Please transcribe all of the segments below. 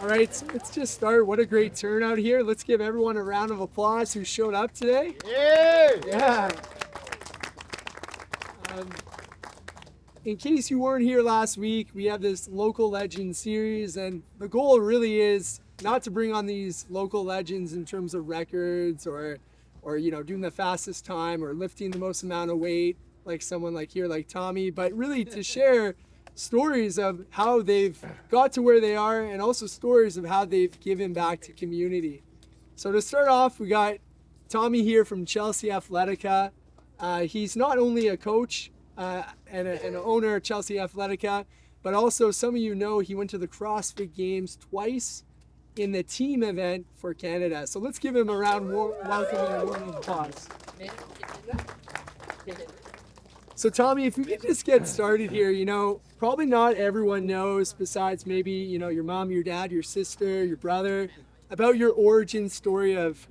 All right, so let's just start. What a great turnout here. Let's give everyone a round of applause who showed up today. Yeah. In case you weren't here last week, we have this local legend series, and the goal really is not to bring on these local legends in terms of records or doing the fastest time or lifting the most amount of weight like someone like here like Tommy, but really to share stories of how they've got to where they are and also stories of how they've given back to community. So to start off, we got Tommy here from Chelsea Athletica. He's not only a coach and an owner of Chelsea Athletica, but also some of you know he went to the CrossFit Games twice in the team event for Canada. So let's give him a round welcome and a round of applause. So Tommy, if we could just get started here, probably not everyone knows, besides maybe, your mom, your dad, your sister, your brother, about your origin story of,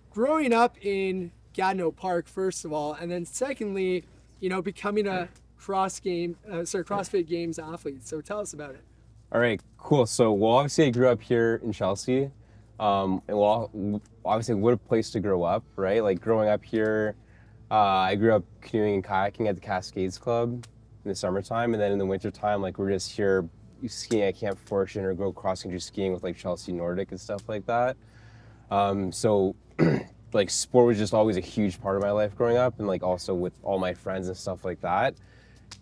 growing up in Gatineau Park, first of all, and then secondly, becoming a CrossFit Games athlete. So tell us about it. All right, cool. So, obviously I grew up here in Chelsea. And obviously what a place to grow up, right? Like growing up here, I grew up canoeing and kayaking at the Cascades Club in the summertime. And then in the wintertime, like we're just here skiing at Camp Fortune or go cross-country skiing with like Chelsea Nordic and stuff like that. So like sport was just always a huge part of my life growing up, and like also with all my friends and stuff like that.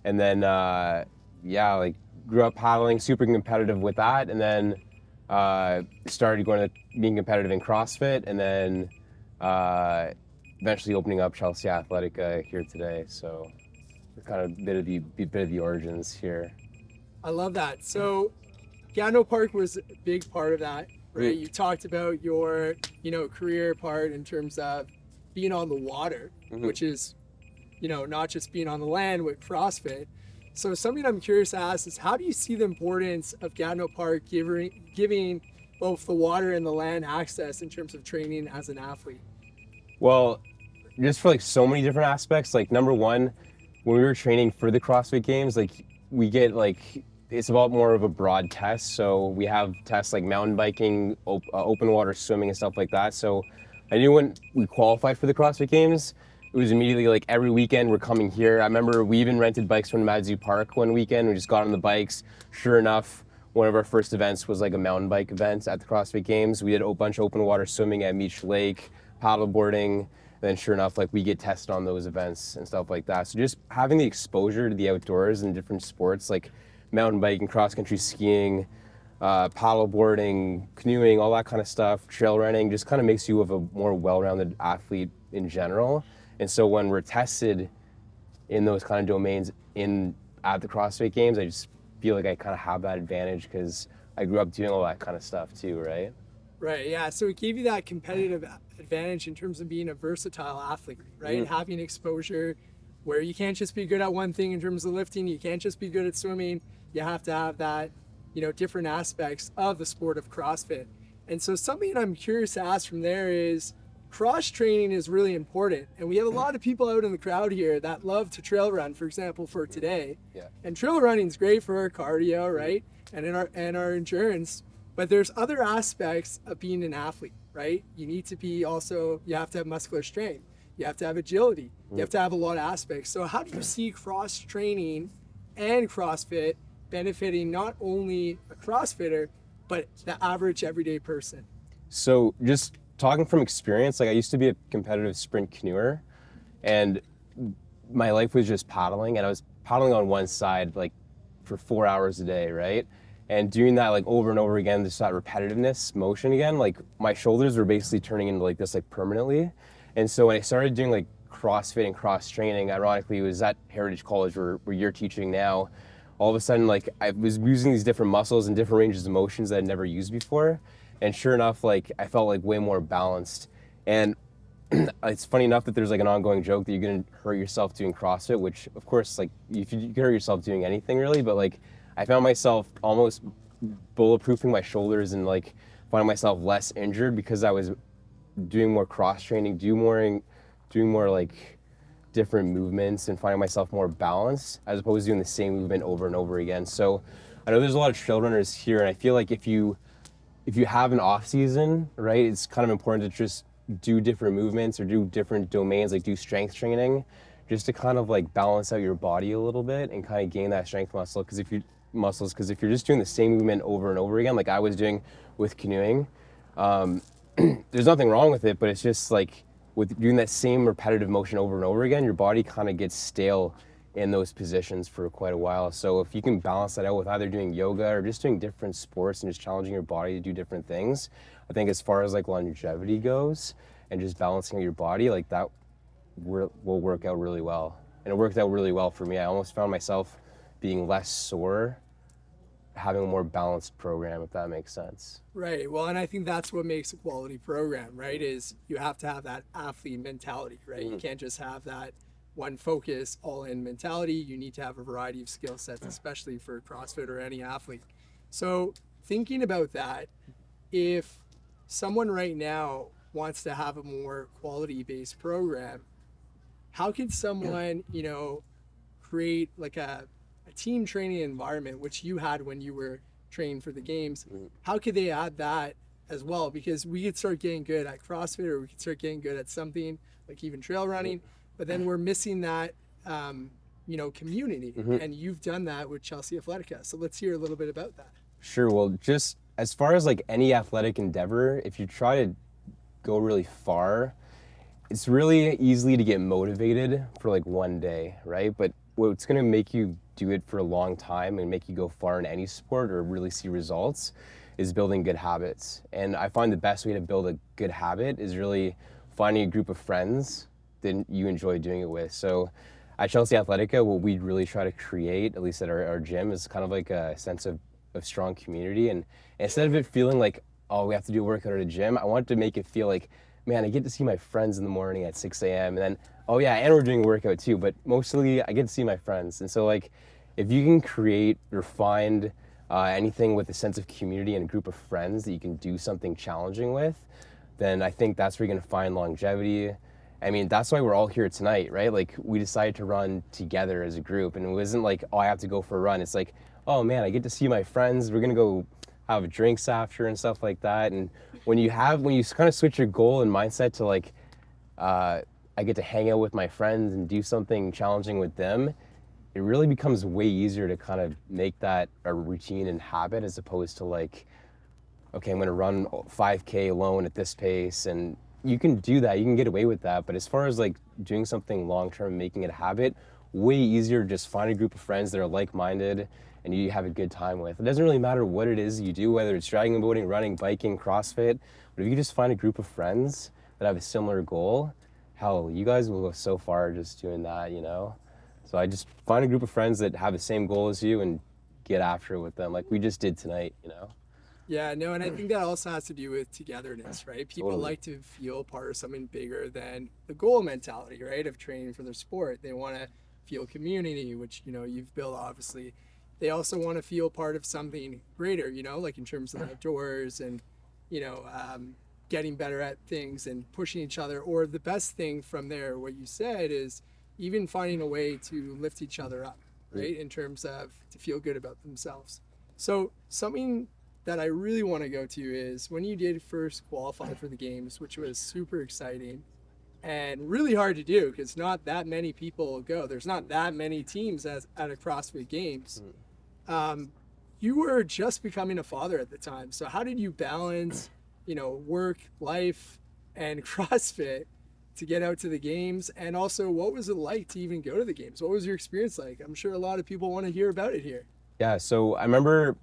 And then, like grew up paddling, super competitive with that. And then started going to being competitive in CrossFit, and then eventually opening up Chelsea Athletica here today. So it's kind of a bit of the origins here. I love that. So Gatineau Park was a big part of that, right? You talked about your, career part in terms of being on the water, which is, not just being on the land with CrossFit. So something I'm curious to ask is, how do you see the importance of Gatineau Park giving both the water and the land access in terms of training as an athlete? Well, just for like so many different aspects. Like number one, when we were training for the CrossFit Games, like we get like, it's about more of a broad test. So we have tests like mountain biking, open water swimming and stuff like that. So I knew when we qualified for the CrossFit Games, it was immediately like every weekend we're coming here. I remember we even rented bikes from Nomades du Parc one weekend. We just got on the bikes. Sure enough, one of our first events was like a mountain bike event at the CrossFit Games. We did a bunch of open water swimming at Meech Lake, paddleboarding. And then sure enough, like we get tested on those events and stuff like that. So just having the exposure to the outdoors and different sports like mountain biking, cross-country skiing, paddleboarding, canoeing, all that kind of stuff, trail running, just kind of makes you a more well-rounded athlete in general. And so when we're tested in those kind of domains at the CrossFit Games, I just feel like I kind of have that advantage because I grew up doing all that kind of stuff too, right? Right, yeah. So it gave you that competitive advantage in terms of being a versatile athlete, right? Having exposure where you can't just be good at one thing in terms of lifting, you can't just be good at swimming, you have to have that, different aspects of the sport of CrossFit. And so something I'm curious to ask from there is, cross training is really important, and we have a lot of people out in the crowd here that love to trail run, for example, for today. Yeah. And trail running is great for our cardio, right? And our endurance. But there's other aspects of being an athlete, right? You have to have muscular strength. You have to have agility. You have to have a lot of aspects. So how do you see cross training and CrossFit benefiting not only a CrossFitter, but the average everyday person? So just talking from experience, like I used to be a competitive sprint canoeer, and my life was just paddling, and I was paddling on one side like for 4 hours a day, right? And doing that like over and over again, just that repetitiveness motion again, like my shoulders were basically turning into like this like permanently. And so when I started doing like CrossFit and cross training, ironically it was at Heritage College where you're teaching now, all of a sudden like I was using these different muscles and different ranges of motions that I'd never used before. And sure enough, like I felt like way more balanced. And it's funny enough that there's like an ongoing joke that you're gonna hurt yourself doing CrossFit, which of course, like you could hurt yourself doing anything really, but like I found myself almost bulletproofing my shoulders and like finding myself less injured because I was doing more cross training, doing more like different movements and finding myself more balanced as opposed to doing the same movement over and over again. So I know there's a lot of trail runners here, and I feel like if you if you have an off season, right, it's kind of important to just do different movements or do different domains, like do strength training, just to kind of like balance out your body a little bit and kind of gain that strength because if you're just doing the same movement over and over again, like I was doing with canoeing, there's nothing wrong with it, but it's just like with doing that same repetitive motion over and over again, your body kind of gets stale in those positions for quite a while. So if you can balance that out with either doing yoga or just doing different sports and just challenging your body to do different things, I think as far as like longevity goes and just balancing your body, like that will work out really well. And it worked out really well for me. I almost found myself being less sore, having a more balanced program, if that makes sense. Right. Well, and I think that's what makes a quality program, right? Is you have to have that athlete mentality, right? You can't just have that one focus, all in mentality. You need to have a variety of skill sets, especially for CrossFit or any athlete. So thinking about that, if someone right now wants to have a more quality based program, how could someone, create like a team training environment, which you had when you were training for the games? How could they add that as well? Because we could start getting good at CrossFit, or we could start getting good at something like even trail running, but then we're missing that, community. And you've done that with Chelsea Athletica. So let's hear a little bit about that. Sure. Well, just as far as like any athletic endeavor, if you try to go really far, it's really easy to get motivated for like one day, right? But what's going to make you do it for a long time and make you go far in any sport or really see results is building good habits. And I find the best way to build a good habit is really finding a group of friends that you enjoy doing it with. So at Chelsea Athletica, what we really try to create, at least at our gym, is kind of like a sense of strong community. And instead of it feeling like, oh, we have to do a workout at a gym, I want to make it feel like, man, I get to see my friends in the morning at 6 a.m. And then, oh yeah, and we're doing a workout too, but mostly I get to see my friends. And so like, if you can create or find anything with a sense of community and a group of friends that you can do something challenging with, then I think that's where you're gonna find longevity. I mean, that's why we're all here tonight, right? Like we decided to run together as a group, and it wasn't like, oh, I have to go for a run. It's like, oh man, I get to see my friends. We're gonna go have drinks after and stuff like that. And when you kind of switch your goal and mindset to like, I get to hang out with my friends and do something challenging with them, it really becomes way easier to kind of make that a routine and habit, as opposed to like, okay, I'm gonna run 5K alone at this pace. And you can do that, you can get away with that. But as far as like doing something long-term, making it a habit, way easier to just find a group of friends that are like-minded and you have a good time with. It doesn't really matter what it is you do, whether it's dragon boating, running, biking, CrossFit, but if you just find a group of friends that have a similar goal, hell, you guys will go so far just doing that, So I just find a group of friends that have the same goal as you and get after it with them, like we just did tonight, Yeah, no, and I think that also has to do with togetherness, right? People Totally. like to feel part of something bigger than the goal mentality, right, of training for their sport. They want to feel community, which, you've built, obviously. They also want to feel part of something greater, like in terms of the outdoors and, getting better at things and pushing each other. Or the best thing from there, what you said, is even finding a way to lift each other up, right, in terms of to feel good about themselves. So something that I really want to go to is when you did first qualify for the games, which was super exciting and really hard to do because not that many people go. There's not that many teams at a CrossFit Games. You were just becoming a father at the time. So how did you balance, work, life, and CrossFit to get out to the games? And also, what was it like to even go to the games? What was your experience like? I'm sure a lot of people want to hear about it here. Yeah, so I remember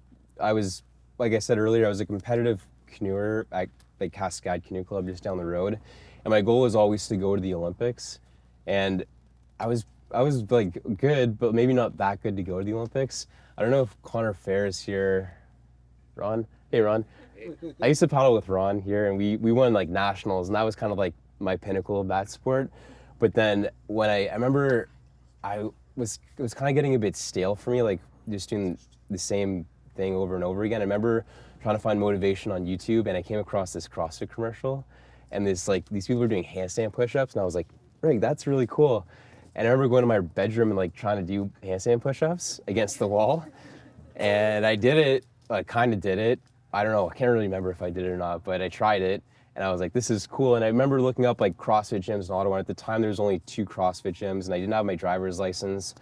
like I said earlier, I was a competitive canoeer at like Cascade Canoe Club just down the road. And my goal was always to go to the Olympics. And I was like good, but maybe not that good to go to the Olympics. I don't know if Connor Fair is here. Ron? Hey, Ron. I used to paddle with Ron here, and we won like nationals, and that was kind of like my pinnacle of that sport. But then when I remember it was kind of getting a bit stale for me, like just doing the same thing over and over again. I remember trying to find motivation on YouTube, and I came across this CrossFit commercial, and these people were doing handstand push-ups, and I was like, Rig, that's really cool. And I remember going to my bedroom and like trying to do handstand push-ups against the wall, and I did it. I kind of did it, I don't know, I can't really remember if I did it or not, but I tried it and I was like, this is cool. And I remember looking up like CrossFit gyms in Ottawa. And at the time, there was only 2 CrossFit gyms and I didn't have my driver's license.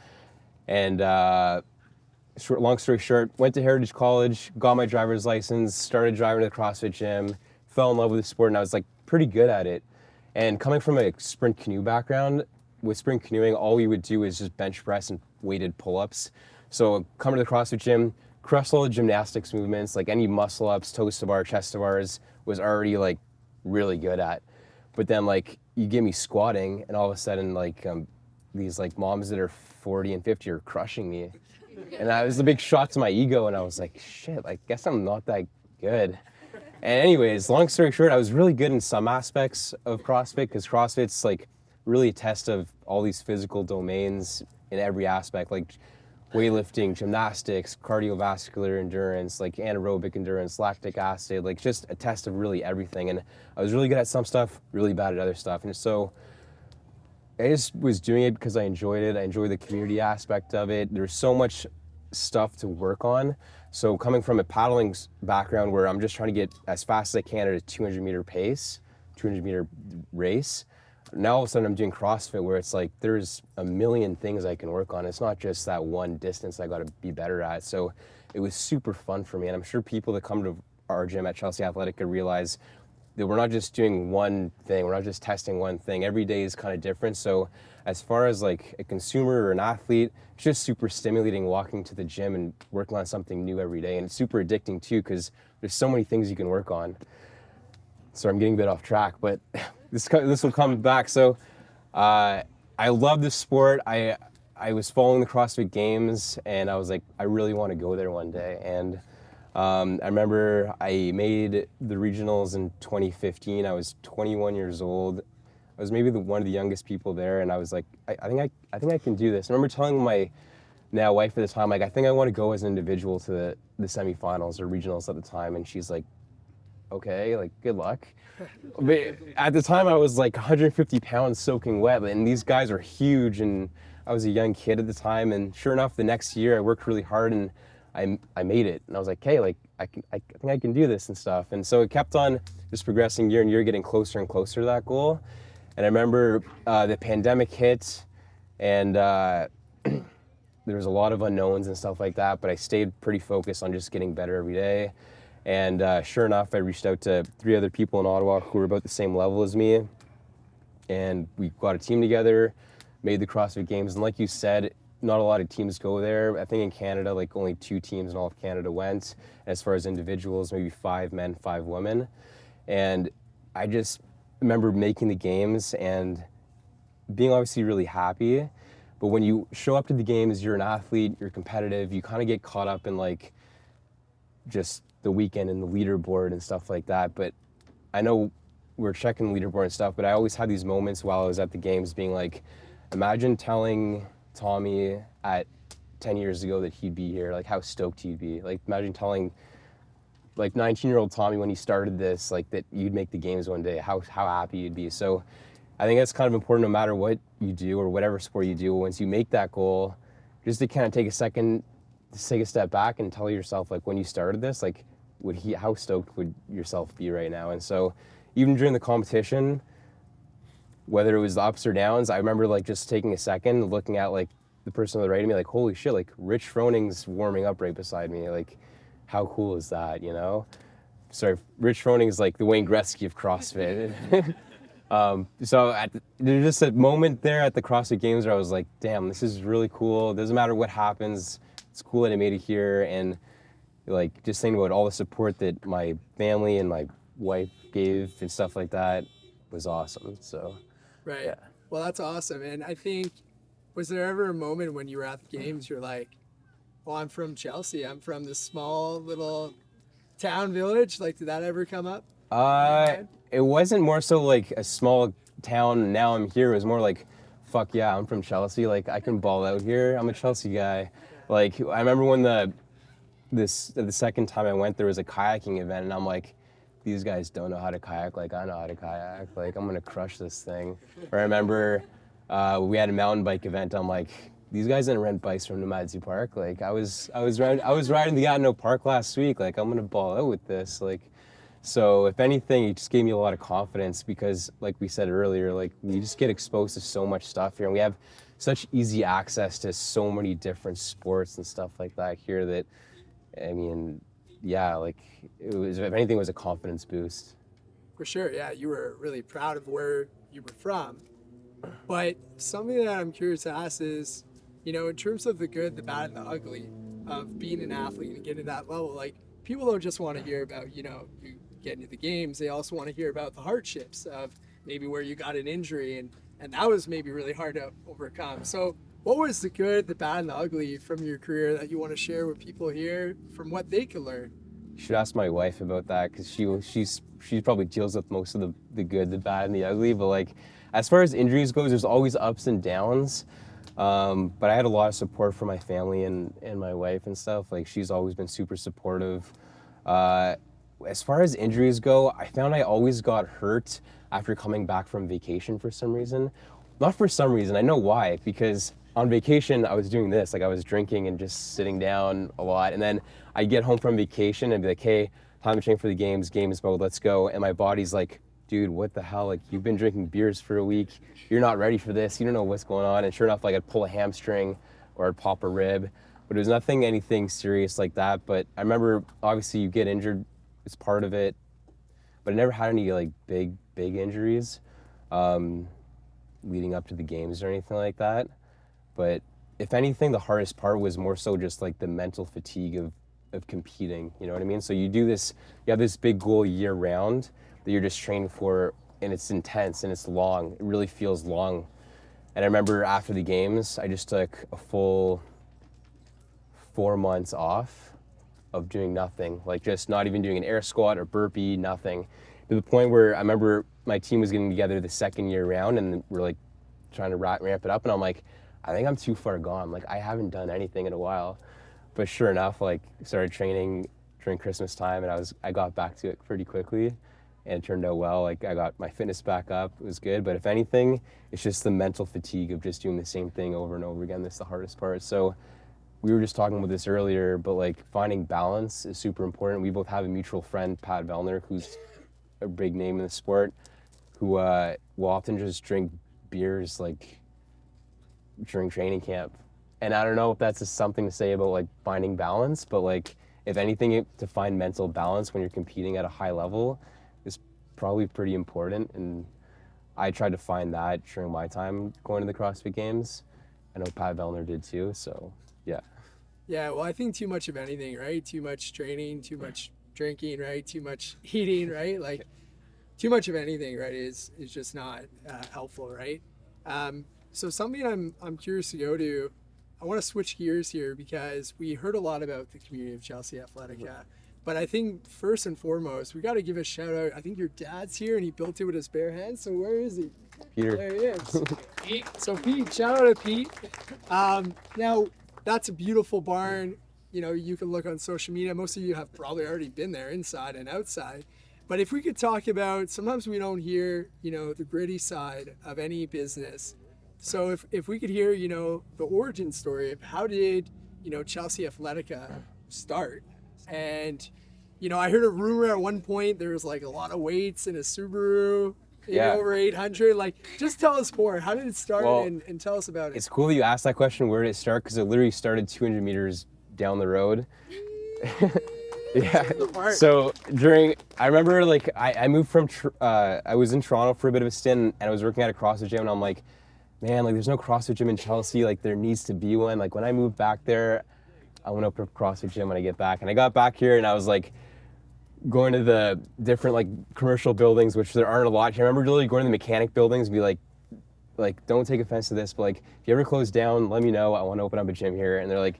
And long story short, went to Heritage College, got my driver's license, started driving to the CrossFit gym, fell in love with the sport, and I was like pretty good at it. And coming from a sprint canoe background, with sprint canoeing, all we would do is just bench press and weighted pull-ups. So coming to the CrossFit gym, crushed all the gymnastics movements, like any muscle ups, toes to bar, chest to bars, was already like really good at. But then like you give me squatting, and all of a sudden like these like moms that are 40 and 50 are crushing me. And that was a big shot to my ego, and I was like, shit, I guess I'm not that good. And anyways, long story short, I was really good in some aspects of CrossFit, because CrossFit's like really a test of all these physical domains in every aspect, like weightlifting, gymnastics, cardiovascular endurance, like anaerobic endurance, lactic acid, like just a test of really everything. And I was really good at some stuff, really bad at other stuff. And so I just was doing it because I enjoyed it. I enjoyed the community aspect of it. There's so much stuff to work on. So coming from a paddling background where I'm just trying to get as fast as I can at a 200 meter pace, 200 meter race, now all of a sudden I'm doing CrossFit where it's like there's a million things I can work on. It's not just that one distance I got to be better at. So it was super fun for me. And I'm sure people that come to our gym at Chelsea Athletica realize that we're not just doing one thing, we're not just testing one thing. Every day is kind of different. So as far as like a consumer or an athlete, it's just super stimulating walking to the gym and working on something new every day. And it's super addicting too, because there's so many things you can work on. So I'm getting a bit off track, but this will come back. So I love this sport. I was following the CrossFit Games and I was like, I really want to go there one day. And I remember I made the regionals in 2015. I was 21 years old. I was maybe one of the youngest people there, and I was like, I think I can do this. I remember telling my now wife at the time, like, I think I want to go as an individual to the semifinals or regionals at the time, and she's like, okay, like, good luck. But at the time, I was like 150 pounds soaking wet, and these guys are huge, and I was a young kid at the time, and sure enough, the next year I worked really hard and I made it, and I was like, hey, like I think I can do this and stuff. And so it kept on just progressing year and year, getting closer and closer to that goal. And I remember the pandemic hit, and there was a lot of unknowns and stuff like that, but I stayed pretty focused on just getting better every day. And sure enough, I reached out to 3 other people in Ottawa who were about the same level as me, and we got a team together, made the CrossFit Games. And like you said, not a lot of teams go there. I think in Canada, like only 2 teams in all of Canada went. And as far as individuals, maybe 5 men, 5 women. And I just remember making the games and being obviously really happy. But when you show up to the games, you're an athlete, you're competitive, you kind of get caught up in like just the weekend and the leaderboard and stuff like that. But I know we're checking the leaderboard and stuff, but I always had these moments while I was at the games being like, imagine telling Tommy at 10 years ago that he'd be here, like how stoked he'd be. Like imagine telling like 19-year-old Tommy when he started this, like that you'd make the games one day, how happy you'd be. So I think that's kind of important no matter what you do or whatever sport you do. Once you make that goal, just to kind of take a second, just take a step back and tell yourself, like when you started this, like how stoked would yourself be right now? And so even during the competition, whether it was the ups or downs, I remember like just taking a second, looking at like the person on the right of me, like, holy shit, like Rich Froning's warming up right beside me. Like, how cool is that, you know? Sorry, Rich Froning is like the Wayne Gretzky of CrossFit. So there's just a moment there at the CrossFit Games where I was like, damn, this is really cool. It doesn't matter what happens. It's cool that I made it here. And like just thinking about all the support that my family and my wife gave and stuff like that was awesome. So, Right. yeah. Well, that's awesome. And I think, was there ever a moment when you were at the games, you're like, well, I'm from Chelsea. I'm from this small little town village. Like, did that ever come up? It wasn't more so like a small town, now I'm here. It was more like, fuck yeah, I'm from Chelsea. Like, I can ball out here. I'm a Chelsea guy. Like, I remember when the second time I went, there was a kayaking event, and I'm like, these guys don't know how to kayak like I know how to kayak. Like, I'm gonna crush this thing. Or I remember we had a mountain bike event. I'm like, these guys didn't rent bikes from Nomades du Parc. Like I was riding the Gatineau Park last week. Like I'm gonna ball out with this. Like, so if anything, it just gave me a lot of confidence because, like we said earlier, like we just get exposed to so much stuff here, and we have such easy access to so many different sports and stuff like that here that, I mean, yeah, like it was, if anything, it was a confidence boost. For sure, yeah, you were really proud of where you were from. But something that I'm curious to ask is, you know, in terms of the good, the bad, and the ugly of being an athlete and getting to that level, like people don't just want to hear about, you know, you getting to the games. They also want to hear about the hardships of maybe where you got an injury and that was maybe really hard to overcome. So what was the good, the bad, and the ugly from your career that you want to share with people here from what they can learn? You should ask my wife about that because she probably deals with most of the good, the bad, and the ugly. But like, as far as injuries goes, there's always ups and downs. But I had a lot of support from my family and my wife and stuff. Like she's always been super supportive. As far as injuries go, I found I always got hurt after coming back from vacation for some reason. Not for some reason, I know why, because on vacation I was doing this, like I was drinking and just sitting down a lot, and then I'd get home from vacation and be like, hey, time to train for the games, games mode, let's go. And my body's like, dude, what the hell? Like you've been drinking beers for a week, you're not ready for this, you don't know what's going on. And sure enough, like I'd pull a hamstring or I'd pop a rib, but it was anything serious like that. But I remember obviously you get injured, it's part of it, but I never had any like big injuries leading up to the games or anything like that. But if anything, the hardest part was more so just like the mental fatigue of competing, you know what I mean? So you have this big goal year round that you're just training for, and it's intense and it's long. It really feels long. And I remember after the games, I just took a full 4 months off of doing nothing, like just not even doing an air squat or burpee, nothing. To the point where I remember my team was getting together the second year round and we're like trying to ramp it up, and I'm like, I think I'm too far gone. Like I haven't done anything in a while. But sure enough, like started training during Christmas time, and I got back to it pretty quickly, and it turned out well. Like I got my fitness back up, it was good. But if anything, it's just the mental fatigue of just doing the same thing over and over again that's the hardest part. So we were just talking about this earlier, but like finding balance is super important. We both have a mutual friend, Pat Vellner, who's a big name in the sport, who will often just drink beers like during training camp. And I don't know if that's just something to say about like finding balance, but like if anything, to find mental balance when you're competing at a high level is probably pretty important. And I tried to find that during my time going to the CrossFit Games. I know Pat Vellner did too, so yeah. Yeah, well, I think too much of anything, right? Too much training, too much drinking, right? Too much eating, right? Like too much of anything, right, is just not helpful, right? So something I'm curious to go to, I want to switch gears here because we heard a lot about the community of Chelsea Athletica, but I think first and foremost, we got to give a shout out. I think your dad's here and he built it with his bare hands. So where is he? Peter. There he is. Pete. So Pete, shout out to Pete. Now that's a beautiful barn. You know, you can look on social media. Most of you have probably already been there inside and outside. But if we could talk about, sometimes we don't hear, you know, the gritty side of any business. So if we could hear, you know, the origin story of how did, you know, Chelsea Athletica start? And, you know, I heard a rumor at one point there was like a lot of weights in a Subaru, over 800. Like, just tell us more. How did it start, and tell us about it? It's cool that you asked that question, where did it start? Because it literally started 200 meters down the road. Yeah. So I remember like I moved from, I was in Toronto for a bit of a stint and I was working at a CrossFit gym, and I'm like, man, like there's no CrossFit gym in Chelsea, like there needs to be one. Like when I moved back there, I went up to a CrossFit gym when I get back, and I got back here and I was like going to the different like commercial buildings, which there aren't a lot here. I remember literally going to the mechanic buildings and be like, don't take offense to this, but like if you ever close down, let me know, I want to open up a gym here. And they're like,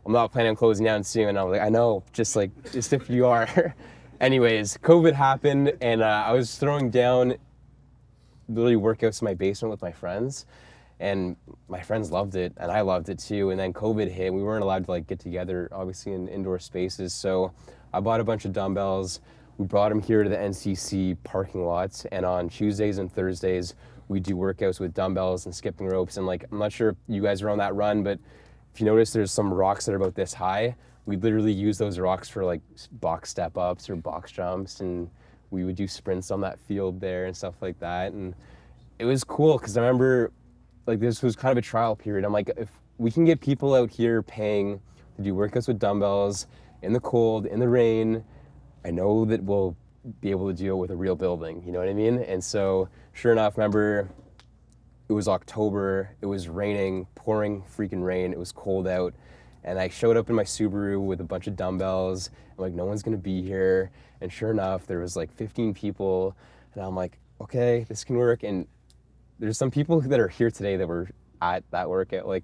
I'm not planning on closing down soon. And I was like, I know, just if you are. Anyways, COVID happened, and I was throwing down literally workouts in my basement with my friends, and my friends loved it and I loved it too. And then COVID hit, we weren't allowed to like get together obviously in indoor spaces, so I bought a bunch of dumbbells, We brought him here to the NCC parking lots, and on Tuesdays and Thursdays, we do workouts with dumbbells and skipping ropes. And like, I'm not sure if you guys are on that run, but if you notice, there's some rocks that are about this high. We literally use those rocks for like box step ups or box jumps, and we would do sprints on that field there and stuff like that. And it was cool because I remember like this was kind of a trial period. I'm like, if we can get people out here paying to do workouts with dumbbells in the cold, in the rain, I know that we'll be able to deal with a real building, you know what I mean? And so sure enough, remember it was October, it was raining, pouring freaking rain, it was cold out. And I showed up in my Subaru with a bunch of dumbbells. I'm like, no one's gonna be here. And sure enough, there was like 15 people. And I'm like, okay, this can work. And there's some people that are here today that were at that workout. Like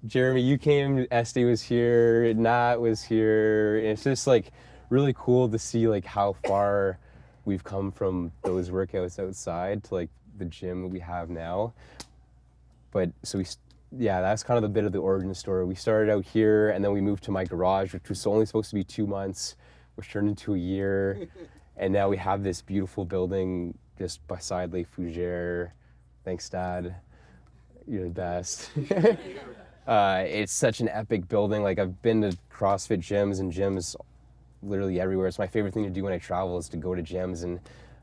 Jeremy, you came, Esty was here, Nat was here. And it's just like really cool to see like how far we've come from those workouts outside to like the gym that we have now. But so yeah, that's kind of the bit of the origin story. We started out here and then we moved to my garage, which was only supposed to be 2 months, which turned into a year. And now we have this beautiful building just beside Lake Fougere. Thanks, Dad. You're the best. It's such an epic building. Like I've been to CrossFit gyms and gyms literally everywhere. It's my favorite thing to do when I travel is to go to gyms, and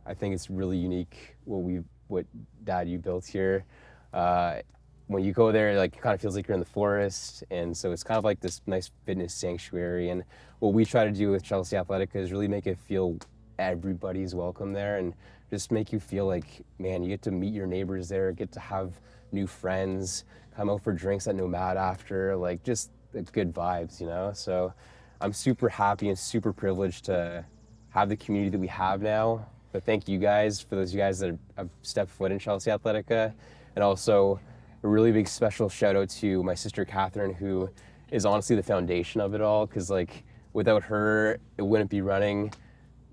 I think it's really unique what Dad you built here. When you go there, like it kind of feels like you're in the forest, and so it's kind of like this nice fitness sanctuary. And what we try to do with Chelsea Athletica is really make it feel everybody's welcome there, and just make you feel like, man, you get to meet your neighbors there, get to have new friends, come out for drinks at Nomad after, like just the good vibes, you know? So I'm super happy and super privileged to have the community that we have now. But thank you guys, for those of you guys that have stepped foot in Chelsea Athletica. And also a really big special shout out to my sister Catherine, who is honestly the foundation of it all. Cause like without her, it wouldn't be running,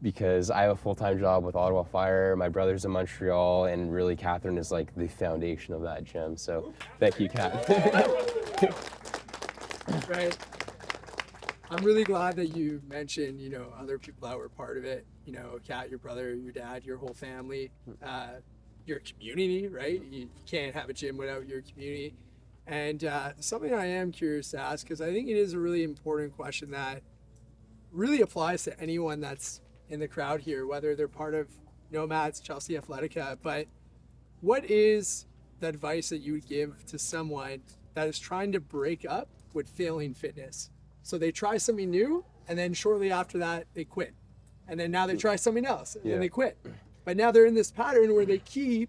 because I have a full-time job with Ottawa Fire. My brother's in Montreal, and really Catherine is like the foundation of that gym. So thank you, Kat. Right. I'm really glad that you mentioned, other people that were part of it. Kat, your brother, your dad, your whole family, your community, right? You can't have a gym without your community. And something I am curious to ask, because I think it is a really important question that really applies to anyone that's in the crowd here, whether they're part of Nomads, Chelsea Athletica. But what is the advice that you would give to someone that is trying to break up with failing fitness? So they try something new, and then shortly after that, they quit. And then now they try something else, and then they quit. But now they're in this pattern where they keep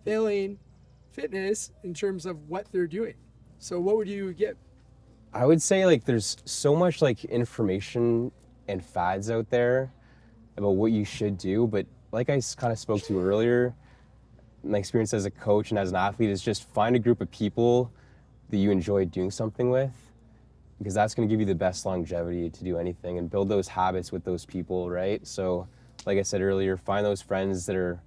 failing fitness in terms of what they're doing. So what would you give? I would say like there's so much like information and fads out there about what you should do, but like I kind of spoke to earlier, my experience as a coach and as an athlete is just find a group of people that you enjoy doing something with, because that's going to give you the best longevity to do anything, and build those habits with those people, right? So like I said earlier, find those friends that are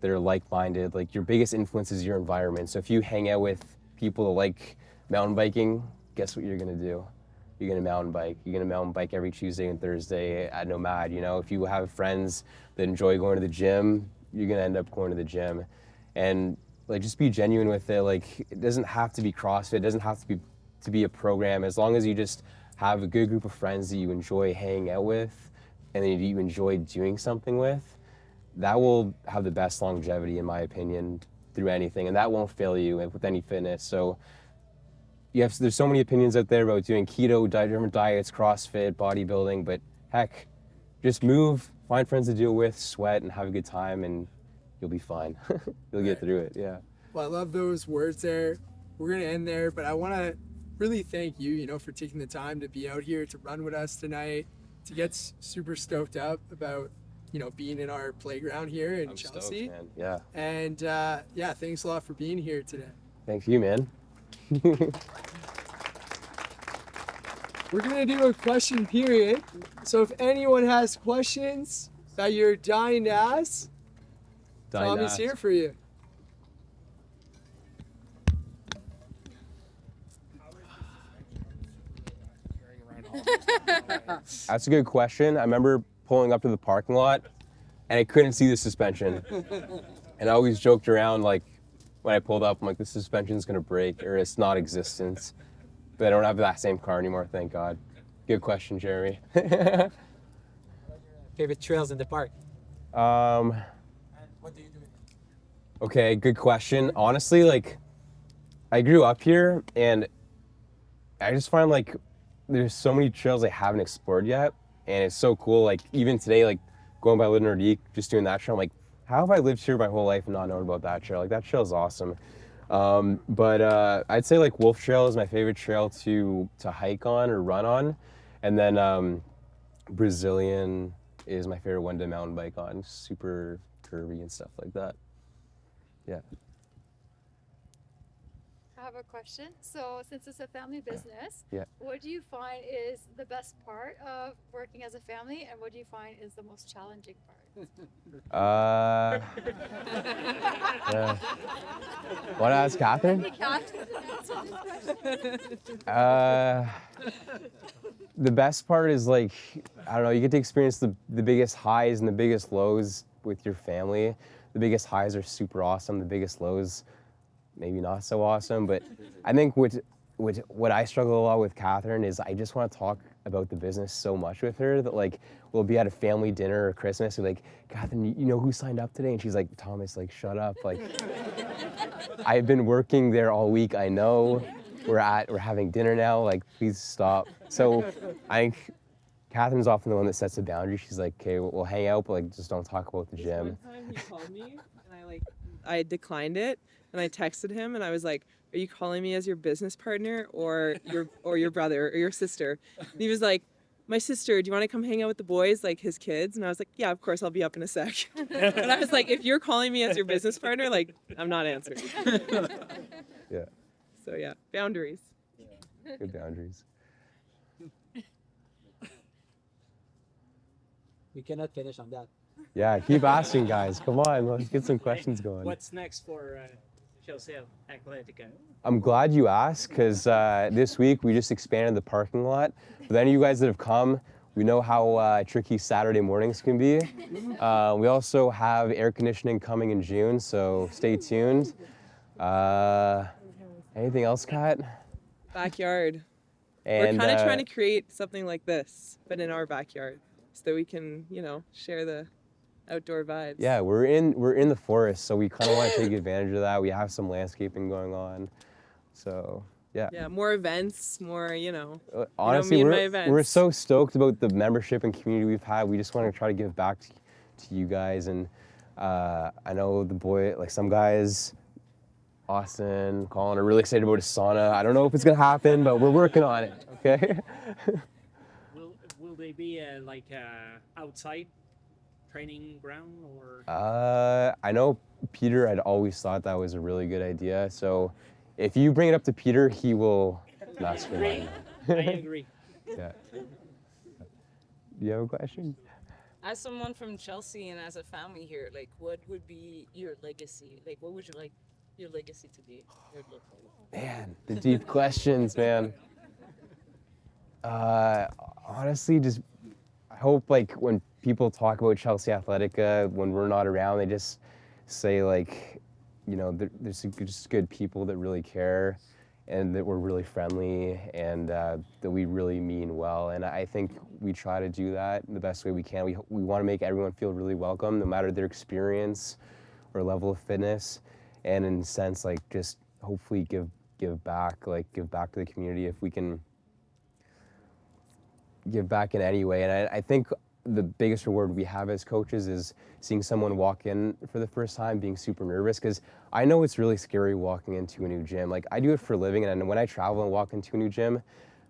like-minded. Like your biggest influence is your environment. So if you hang out with people that like mountain biking, guess what you're going to do? You're going to mountain bike. You're going to mountain bike every Tuesday and Thursday at Nomad. If you have friends that enjoy going to the gym, you're going to end up going to the gym. And like just be genuine with it. Like it doesn't have to be CrossFit. It doesn't have to be a program. As long as you just have a good group of friends that you enjoy hanging out with and then you enjoy doing something with, that will have the best longevity, in my opinion, through anything. And that won't fail you with any fitness. So there's so many opinions out there about doing keto, different diets, CrossFit, bodybuilding, but heck, just move, find friends to do it with, sweat, and have a good time, and you'll be fine. You'll get through it, yeah. Well, I love those words there. We're going to end there, but I want to really thank you, for taking the time to be out here to run with us tonight, to get super stoked up about, being in our playground here in Chelsea. Stoked, man. Yeah. And thanks a lot for being here today. Thanks you, man. We're going to do a question period. So if anyone has questions that you're dying to ask, Tommy's here for you. That's a good question. I remember pulling up to the parking lot, and I couldn't see the suspension. And I always joked around, like, when I pulled up, I'm like, the suspension's gonna break, or it's not existence. But I don't have that same car anymore, thank God. Good question, Jeremy. Favorite trails in the park? And what do you do? Okay, good question. Honestly, like, I grew up here, and I just find, like, there's so many trails I haven't explored yet, and it's so cool. Like, even today, like, going by Le Nordique, just doing that trail, I'm like, how have I lived here my whole life and not known about that trail? Like, that trail is awesome. But I'd say, like, Wolf Trail is my favorite trail to hike on or run on, and then Brazilian is my favorite one to mountain bike on. Super curvy and stuff like that. Yeah. I have a question. So since it's a family business, Yeah. what do you find is the best part of working as a family, and what do you find is the most challenging part? Yeah. Want to ask Catherine? The best part is, like, I don't know, you get to experience the biggest highs and the biggest lows with your family. The biggest highs are super awesome. The biggest lows, maybe not so awesome. But I think what I struggle a lot with Catherine is I just want to talk about the business so much with her that, like, we'll be at a family dinner or Christmas and, like, Catherine, you know who signed up today? And she's like, Thomas, like, shut up. Like, I've been working there all week. I know. We're having dinner now. Like, please stop. So I think Catherine's often the one that sets the boundary. She's like, okay, we'll hang out, but, like, just don't talk about the gym. One time he called me and I declined it, and I texted him and I was like, are you calling me as your business partner or your brother or your sister? And he was like, my sister, do you want to come hang out with the boys, like his kids? And I was like, yeah, of course, I'll be up in a sec. And I was like, if you're calling me as your business partner, like, I'm not answering. Yeah, So yeah, boundaries. good boundaries. We cannot finish on that. Yeah, keep asking, guys. Come on, let's get some questions going. What's next for Chelsea Athletica? I'm glad you asked, because this week we just expanded the parking lot. For any of you guys that have come, we know how tricky Saturday mornings can be. We also have air conditioning coming in June, so stay tuned. Anything else, Kat? Backyard. And, We're kind of trying to create something like this, but in our backyard, so that we can, share the outdoor vibes. Yeah, we're in the forest, so we kind of want to take advantage of that. We have some landscaping going on, so yeah. Yeah, more events, more, Honestly, me and my we're events. so stoked about the membership and community we've had. We just want to try to give back to you guys, and I know the boy, like some guys, Austin, Colin, are really excited about a sauna. I don't know if it's gonna happen, but we're working on it. Okay. Will they be outside training ground or? I know Peter had always thought that was a really good idea. So if you bring it up to Peter, he will not scream. I agree. Yeah. Do you have a question? As someone from Chelsea and as a family here, like, what would be your legacy? Like, what would you like your legacy to be? Man, the deep questions, man. Honestly, just I hope, like, when people talk about Chelsea Athletica, when we're not around, they just say, like, there's just good people that really care, and that we're really friendly, and that we really mean well. And I think we try to do that the best way we can. We want to make everyone feel really welcome, no matter their experience or level of fitness, and in a sense, like, just hopefully give back to the community if we can give back in any way. And I think the biggest reward we have as coaches is seeing someone walk in for the first time being super nervous, because I know it's really scary walking into a new gym. Like, I do it for a living, and when I travel and walk into a new gym,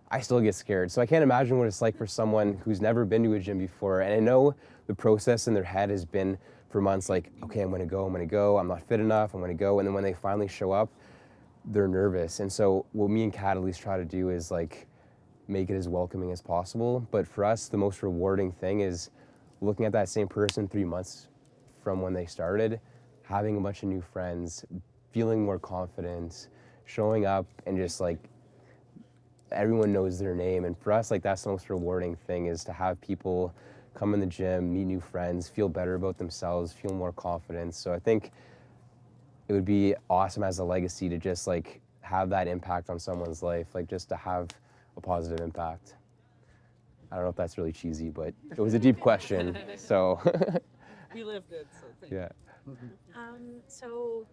I still get scared. So I can't imagine what it's like for someone who's never been to a gym before. And I know the process in their head has been for months, like, okay, I'm gonna go, I'm not fit enough, I'm gonna go. And then when they finally show up, they're nervous. And so what me and Kat at least try to do is, like, make it as welcoming as possible. But for us, the most rewarding thing is looking at that same person 3 months from when they started, having a bunch of new friends, feeling more confident, showing up, and just, like, everyone knows their name. And for us, like, that's the most rewarding thing, is to have people come in the gym, meet new friends, feel better about themselves, feel more confidence. So I think it would be awesome as a legacy to just like have that impact on someone's life, like just to have a positive impact. I don't know if that's really cheesy, but it was a deep question. So We lived it, so thank you. yeah. So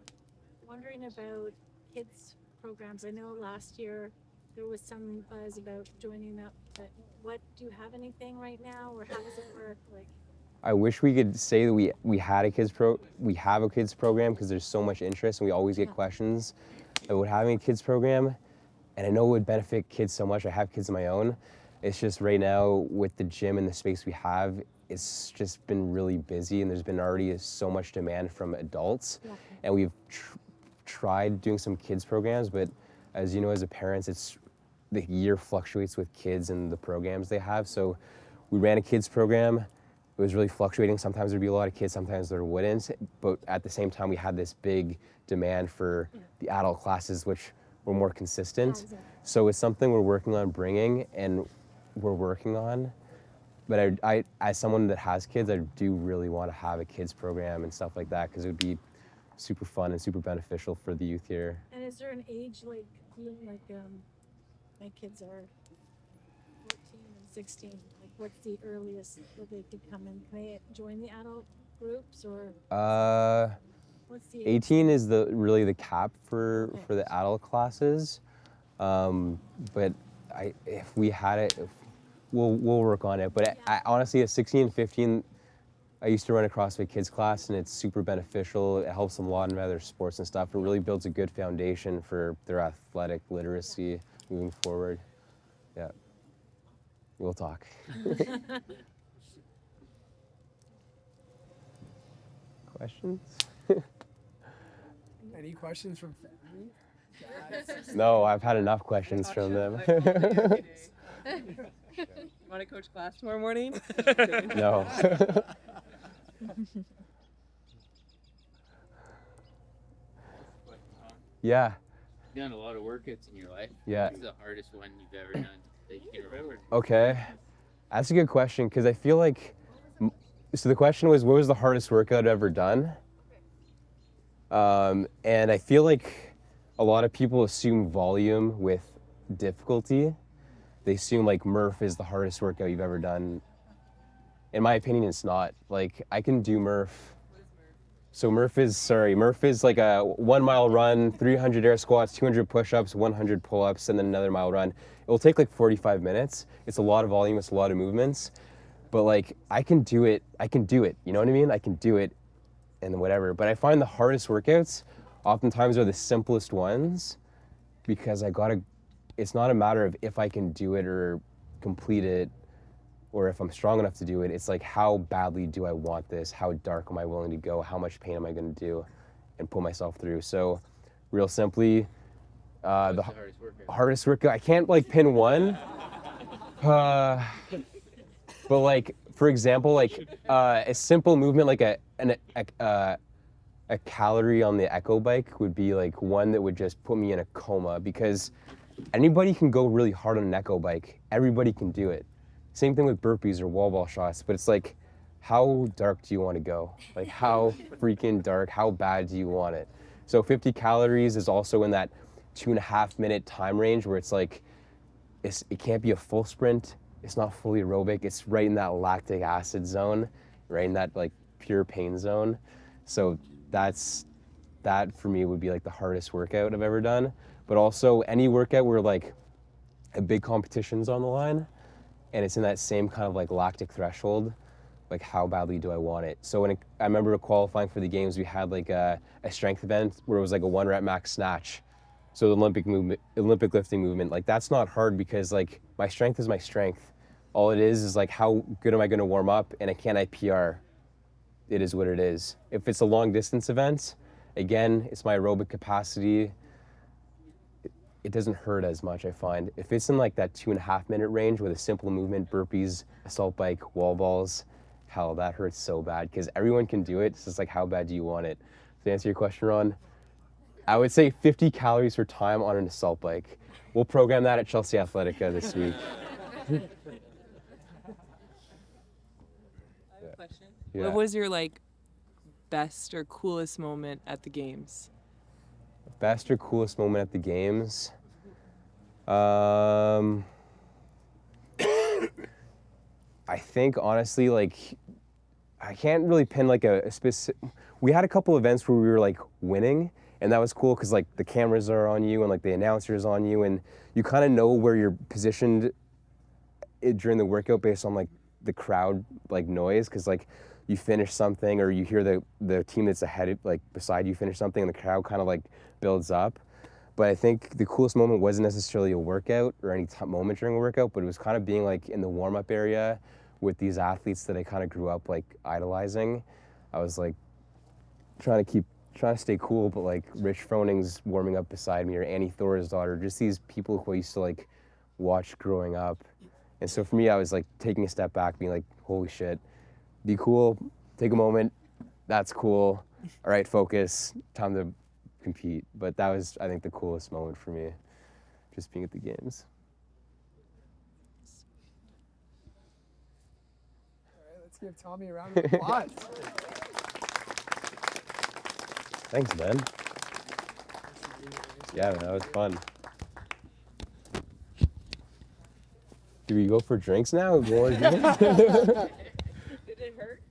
wondering about kids programs. I know last year there was some buzz about joining up, but do you have anything right now, or how does it work? Like, I wish we could say that we have a kids program, because there's so much interest and we always get questions about having a kids program, and I know it would benefit kids so much. I have kids of my own. It's just right now with the gym and the space we have, it's just been really busy, and there's been already so much demand from adults. And we've tried doing some kids programs, but as you know, as a parent, the year fluctuates with kids and the programs they have. So we ran a kids program. It was really fluctuating. Sometimes there'd be a lot of kids, sometimes there wouldn't. But at the same time, we had this big demand for the adult classes, which were more consistent. So it's something we're working on bringing, and we're working on. But I, as someone that has kids, I do really want to have a kids program and stuff like that, because it would be super fun and super beneficial for the youth here. and is there an age like my kids are 14 and 16. Like, what's the earliest that they could come in? Can they join the adult groups, or what's the age? 18 is really the cap for the adult classes. But if we had it, we'll work on it. But I honestly, at 16 and 15, I used to run a CrossFit Kids class, and it's super beneficial. It helps them a lot in other sports and stuff. It really builds a good foundation for their athletic literacy moving forward. Yeah. We'll talk. Questions? Any questions from family? No, I've had enough questions from them. You want to coach class tomorrow morning? No. Yeah. You've done a lot of workouts in your life. Yeah. What's the hardest one you've ever done that you can remember? Okay. That's a good question, because I feel like, so the question was, what was the hardest workout I've ever done? And I feel like a lot of people assume volume with difficulty. They assume like Murph is the hardest workout you've ever done. In my opinion, it's not. Like, I can do Murph. So Murph is like a 1 mile run, 300 air squats, 200 push-ups, 100 pull-ups, and then another mile run. It will take like 45 minutes. It's a lot of volume, it's a lot of movements. But like, I can do it, you know what I mean? I can do it and whatever. But I find the hardest workouts oftentimes are the simplest ones, because it's not a matter of if I can do it or complete it, or if I'm strong enough to do it. It's like, how badly do I want this? How dark am I willing to go? How much pain am I going to do and put myself through? So real simply, the hardest workout, I can't like pin one. But like, for example, like a simple movement, like a calorie on the Echo bike would be like one that would just put me in a coma, because anybody can go really hard on an Echo bike. Everybody can do it. Same thing with burpees or wall ball shots, but it's like, how dark do you want to go? Like, how freaking dark, how bad do you want it? So 50 calories is also in that 2.5 minute time range, where it's like, it can't be a full sprint. It's not fully aerobic. It's right in that lactic acid zone, right in that like pure pain zone. So that for me would be like the hardest workout I've ever done. But also any workout where like a big competition's on the line, and it's in that same kind of like lactic threshold, like how badly do I want it? So I remember qualifying for the games, we had like a strength event where it was like a 1 rep max snatch. So the Olympic lifting movement, like that's not hard, because like my strength is my strength. All it is like, how good am I gonna warm up, and can I PR? It is what it is. If it's a long distance event, again, it's my aerobic capacity. It doesn't hurt as much, I find. If it's in like that 2.5 minute range with a simple movement, burpees, assault bike, wall balls, hell, that hurts so bad, because everyone can do it. It's just like, how bad do you want it? To answer your question, Ron, I would say 50 calories for time on an assault bike. We'll program that at Chelsea Athletica this week. have a question. Yeah. What was your like best or coolest moment at the games? Best or coolest moment at the games? I think honestly, like, I can't really pin like a specific. We had a couple events where we were like winning, and that was cool because like the cameras are on you and like the announcer's on you, and you kind of know where you're positioned during the workout based on like the crowd like noise, because like you finish something or you hear the team that's ahead like beside you finish something, and the crowd kind of like builds up. But I think the coolest moment wasn't necessarily a workout or any moment during a workout, but it was kind of being like in the warm-up area with these athletes that I kind of grew up like idolizing. I was like trying to stay cool, but like Rich Froning's warming up beside me, or Annie Thor's daughter, just these people who I used to like watch growing up. And so for me, I was like taking a step back, being like, holy shit, be cool, take a moment, that's cool, all right, focus, time to compete. But that was, I think, the coolest moment for me, just being at the games. All right, let's give Tommy a round of applause. Thanks, Ben. Yeah, man, that was fun. Do we go for drinks now? More drinks? Did it hurt?